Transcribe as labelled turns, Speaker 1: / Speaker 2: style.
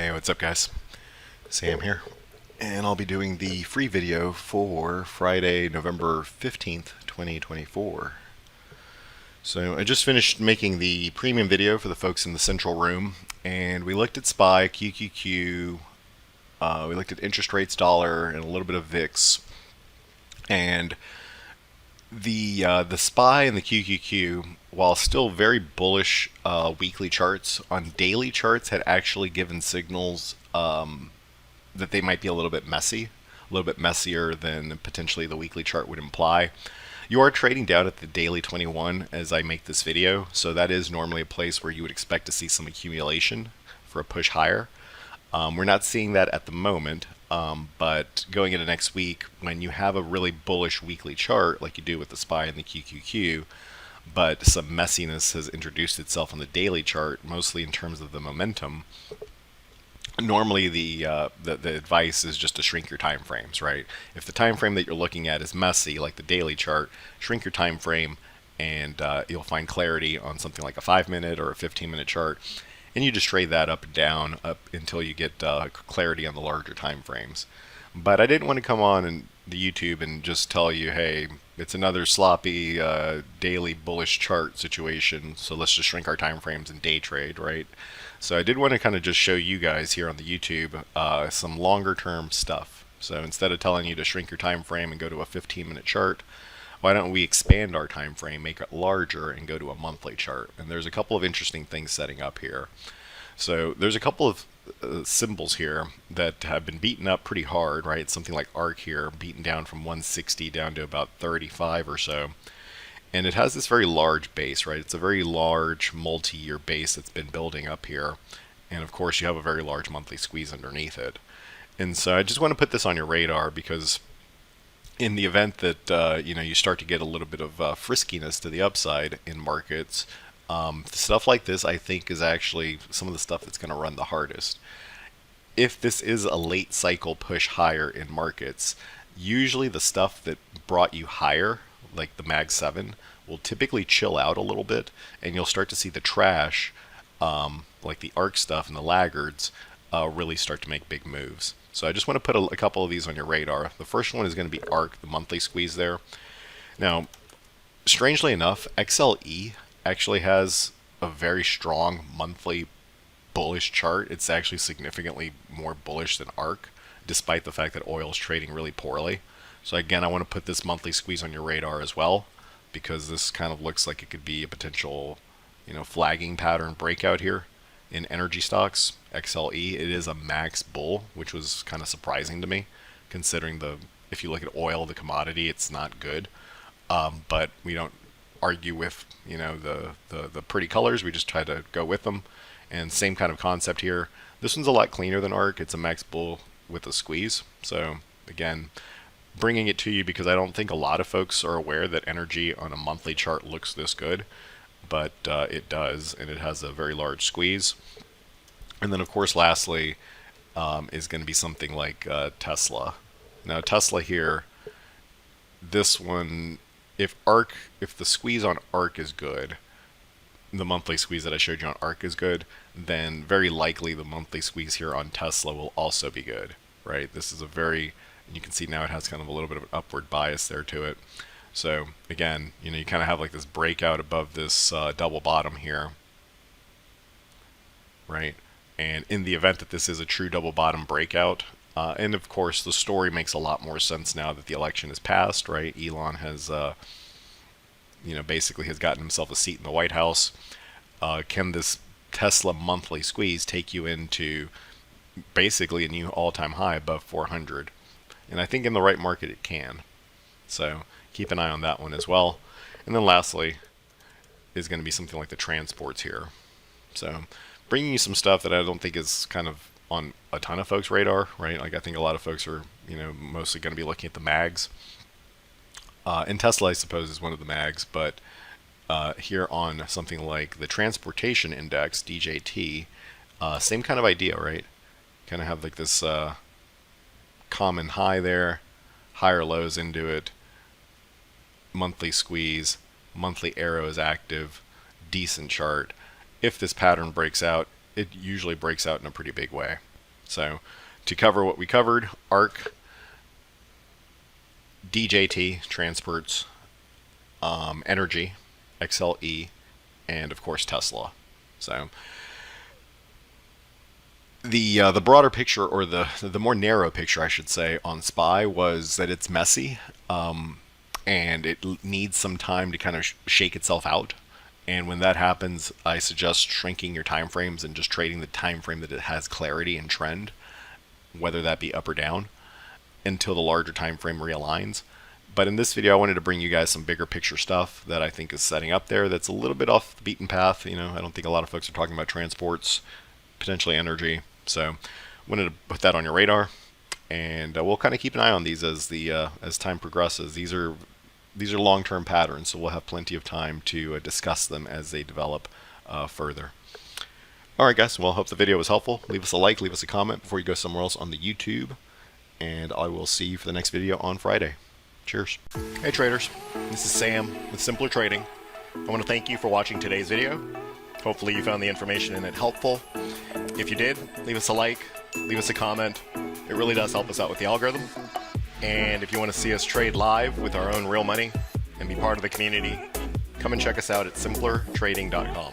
Speaker 1: Hey, what's up, guys? Sam here, and I'll be doing the free video for Friday, November 15th, 2024. So, I just finished making the premium video for the folks in the central room, and we looked at SPY, QQQ, we looked at interest rates, dollar, and a little bit of VIX. And the SPY and the QQQ, while still very bullish weekly charts, on daily charts had actually given signals that they might be a little bit messy, a little bit messier than potentially the weekly chart would imply. You are trading down at the daily 21 as I make this video, so that is normally a place where you would expect to see some accumulation for a push higher. We're not seeing that at the moment, but going into next week, when you have a really bullish weekly chart like you do with the SPY and the QQQ, but some messiness has introduced itself on the daily chart, mostly in terms of the momentum. Normally, the advice is just to shrink your time frames, right? If the time frame that you're looking at is messy, like the daily chart, shrink your time frame, and you'll find clarity on something like a 5-minute or a 15-minute chart, and you just trade that up and down up until you get clarity on the larger time frames. But I didn't want to come on and the YouTube and just tell you, hey, it's another sloppy daily bullish chart situation, so let's just shrink our time frames and day trade, right? So I did want to kind of just show you guys here on the YouTube some longer term stuff. So instead of telling you to shrink your time frame and go to a 15-minute chart, why don't we expand our time frame, make it larger, and go to a monthly chart? And there's a couple of interesting things setting up here. So there's a couple of symbols here that have been beaten up pretty hard, right? Something like ARK here, beaten down from 160 down to about 35 or so. And it has this very large base, right? It's a very large multi-year base that's been building up here. And of course, you have a very large monthly squeeze underneath it. And so I just want to put this on your radar because in the event that you start to get a little bit of friskiness to the upside in markets, stuff like this I think is actually some of the stuff that's going to run the hardest. If this is a late cycle push higher in markets, usually the stuff that brought you higher, like the Mag 7, will typically chill out a little bit, and you'll start to see the trash, like the ARK stuff and the laggards, really start to make big moves. So I just want to put a couple of these on your radar. The first one is going to be ARK, the monthly squeeze there. Now, strangely enough, XLE actually has a very strong monthly bullish chart. It's actually significantly more bullish than ARK, despite the fact that oil is trading really poorly. So again, I want to put this monthly squeeze on your radar as well, because this kind of looks like it could be a potential, flagging pattern breakout here in energy stocks. XLE, it is a max bull, which was kind of surprising to me, considering if you look at oil, the commodity, it's not good. But we don't argue with the pretty colors. We just try to go with them. And same kind of concept here. This one's a lot cleaner than ARK. It's a max bull with a squeeze. So again, bringing it to you because I don't think a lot of folks are aware that energy on a monthly chart looks this good, but it does, and it has a very large squeeze. And then of course lastly is going to be something like Tesla. Now Tesla here, this one, if the squeeze on ARK is good, the monthly squeeze that I showed you on ARK is good, then very likely the monthly squeeze here on Tesla will also be good, right? This is you can see now it has kind of a little bit of an upward bias there to it. So again, you kind of have like this breakout above this double bottom here, right? And in the event that this is a true double bottom breakout, and of course the story makes a lot more sense now that the election is passed, right? Elon has basically has gotten himself a seat in the White House. Can this Tesla monthly squeeze take you into basically a new all-time high above 400? And I think in the right market it can. So keep an eye on that one as well. And then lastly is going to be something like the transports here. So bringing you some stuff that I don't think is kind of on a ton of folks' radar, right? Like I think a lot of folks are, mostly going to be looking at the mags. And Tesla, I suppose, is one of the mags, but here on something like the Transportation Index, DJT, same kind of idea, right? Kind of have like this common high there, higher lows into it, monthly squeeze, monthly arrow is active, decent chart. If this pattern breaks out, it usually breaks out in a pretty big way. So to cover what we covered, ARK, DJT, Transports, Energy, XLE, and of course Tesla. So the broader picture, or the more narrow picture, I should say, on SPY was that it's messy, and it needs some time to kind of shake itself out. And when that happens, I suggest shrinking your time frames and just trading the time frame that it has clarity and trend, whether that be up or down, until the larger time frame realigns. But in this video, I wanted to bring you guys some bigger picture stuff that I think is setting up there that's a little bit off the beaten path. You know, I don't think a lot of folks are talking about transports, potentially energy. So wanted to put that on your radar, and we'll kind of keep an eye on these as time progresses. These are long-term patterns, so we'll have plenty of time to discuss them as they develop further. Alright guys, well, I hope the video was helpful. Leave us a like, leave us a comment before you go somewhere else on the YouTube, and I will see you for the next video on Friday. Cheers. Hey traders, this is Sam with Simpler Trading. I want to thank you for watching today's video. Hopefully you found the information in it helpful. If you did, leave us a like, leave us a comment. It really does help us out with the algorithm. And if you want to see us trade live with our own real money and be part of the community, come and check us out at simplertrading.com.